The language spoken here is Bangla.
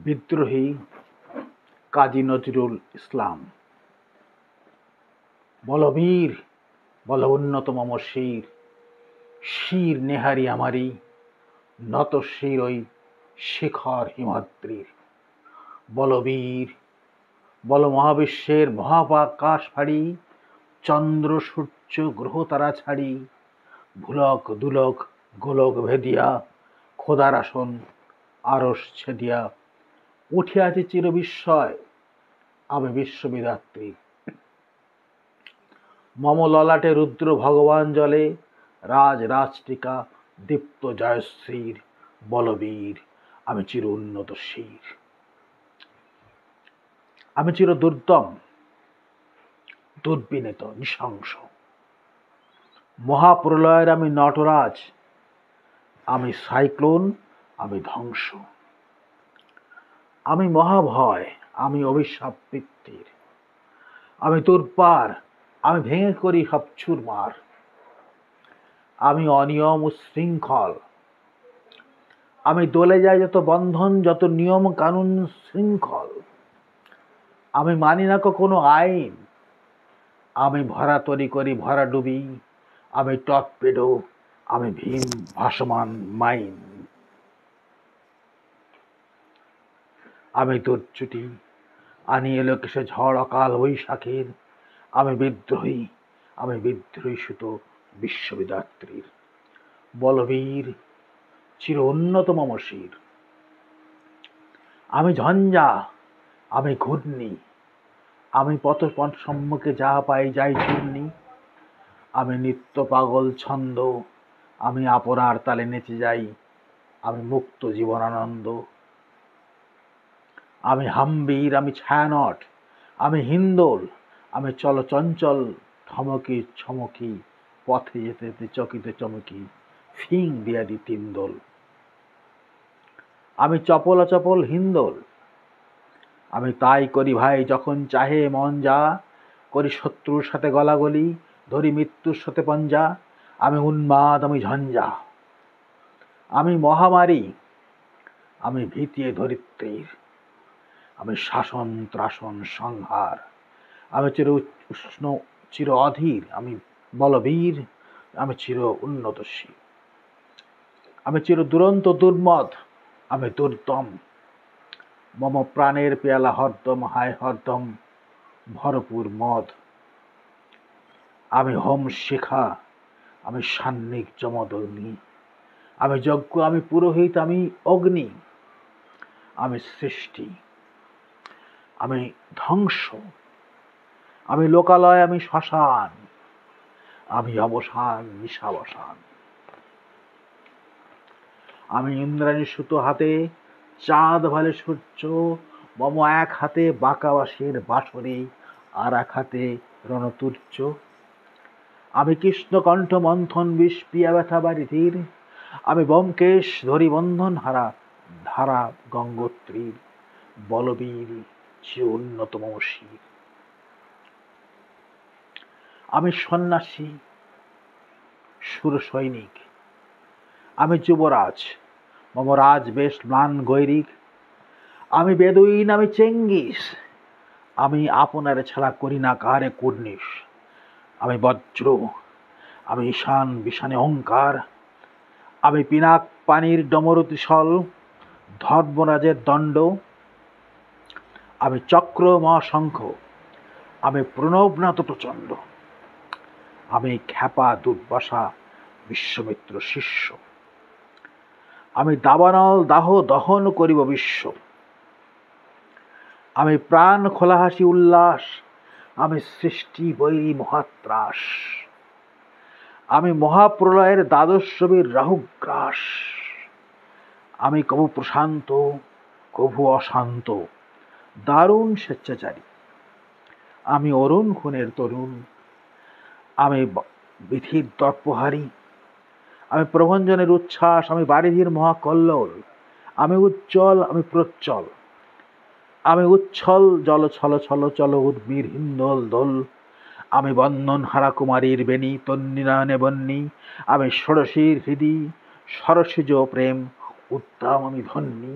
বিদ্রোহী কাজী নজরুল ইসলাম। বলবীর বল উন্নত মম শির, শির নেহারি আমারি, নত শির ওই শিখর হিমাদ্রির। বলবীর বল মহাবিশ্বের মহাকাশ ফাড়ি, চন্দ্র সূর্য গ্রহ তারা ছাড়ি, ভুলক দুলক গোলক ভেদিয়া, খোদার আসন আরশ ছেদিয়া, উঠিয়াছে চির বিস্ময় আমি বিশ্ববিধাত্রী। মম ললাটে রুদ্র ভগবান জলে, রাজ রাজটিকা দীপ্ত জয়শ্রীর। বলবীর আমি চির উন্নত শির, আমি চির দুর্দম দুর্বিনীত নৃশংস। মহাপ্রলয়ের আমি নটরাজ, আমি সাইক্লোন, আমি ধ্বংস। আমি মহাভয়, আমি অভিশাপ বৃত্তির। আমি দুর্বার, আমি ভেঙে করি সব চুরমার। আমি অনিয়ম উচ্ছৃঙ্খল, আমি দলে যাই যত বন্ধন, যত নিয়ম কানুন শৃঙ্খল। আমি মানি না কোনো আইন, আমি ভরা তরি করি ভরা ডুবি। আমি টর্পেডো, আমি ভীম ভাসমান মাইন। আমি দুর্যুটি, আনি এলো কিসে ঝড় অকাল বৈশাখের। আমি বিদ্রোহী, আমি বিদ্রোহী সুত বিশ্ববিধাত্রীর। বলবীর চির উন্নত মম শির। আমি ঝঞ্ঝা, আমি ঘূর্ণি, আমি পথ সম্মুখে যাহা পাই যাই চূর্ণি। আমি নিত্য পাগল ছন্দ, আমি আপনার তালে নেচে যাই, আমি মুক্ত জীবনানন্দ। আমি হাম্বির, আমি ছায়ানট, আমি হিন্দোল, আমি চলচঞ্চল থমকি ছমকি, পথে যেতে যেতে চকিতে চমকি, ফিং দিয়া দি তিনদোল। আমি চপল অচপল হিন্দোল, আমি তাই করি ভাই যখন চাহে মন যা। করি শত্রুর সাথে গলাগলি, ধরি মৃত্যুর সাথে পঞ্জা। আমি উন্মাদ, আমি ঝঞ্ঝা, আমি মহামারী, আমি ভীতি ধরিত্রীর। আমি শাসন ত্রাসন সংহার, আমি চির উষ্ণ চির অধীর। আমি বলবীর, আমি চির উন্নত শির। আমি চির দুরন্ত দুর্মদ, আমি দুর্দম। মম প্রাণের পেয়ালা হরদম হায় হরদম ভরপুর মদ। আমি হোম শিখা, আমি সান্নিক যমদগ্নি। আমি যজ্ঞ, আমি পুরোহিত, আমি অগ্নি। আমি সৃষ্টি, আমি ধ্বংস। আমি লোকালয়, আমি শ্মশান, আমি অবসান নিশাবসান। আমি ইন্দ্রাণী সুতো হাতে, চাঁদ ভালে সূর্য। মম এক হাতে বাঁকাবাসের বাঁশরি, আর এক হাতে রণতুর্য। আমি কৃষ্ণকণ্ঠ মন্থন বিষ পিয়া ব্যথা বারিধির। আমি ব্যোমকেশ ধরি বন্ধন হারা ধারা গঙ্গোত্রীর। বলবীর চির উন্নত মম শির। আমি সন্ন্যাসী সুর সৈনিক, আমি যুবরাজ, মম রাজ বেশ ম্লান গৈরিক। আমি বেদুইন, আমি চেঙ্গিস, আমি আপনারে ছাড়া করি না কাহারে কুর্নিশ। আমি বজ্র, আমি ঈশান বিষানে অহংকার। আমি পিনাক পানির ডমরুতিশল, ধর্মরাজের দণ্ড। আমি চক্র মহাশঙ্খ, আমি প্রণবনাথ প্রচণ্ড। আমি খ্যাপা দুর্বাসা বিশ্বমিত্র শিষ্য। আমি দাবানল দাহ দহন করিব বিশ্ব। আমি প্রাণ খোলা হাসি উল্লাস, আমি সৃষ্টি বৈরী মহাত্রাস। আমি মহাপ্রলয়ের দ্বাদশ রবির রাহুগ্রাস। আমি কভু প্রশান্ত কভু অশান্ত, দারুণ স্বেচ্ছাচারী। আমি অরুণ খুনের তরুণ, আমি বিধির দর্পহারী। আমি প্রভঞ্জনের উচ্ছ্বাস, আমি বারিধির মহাকল্লোল। আমি উজ্জ্বল, আমি প্রচ্ছল, আমি উচ্ছল জল ছল ছল চল উর্মির হিন্দোল দোল। আমি বন্ধন হারা কুমারীর বেণী তন্নিনয়নে বন্যী। আমি ষোড়শীর হৃদি সরসিজ প্রেম উদ্দাম আমি ধন্যী।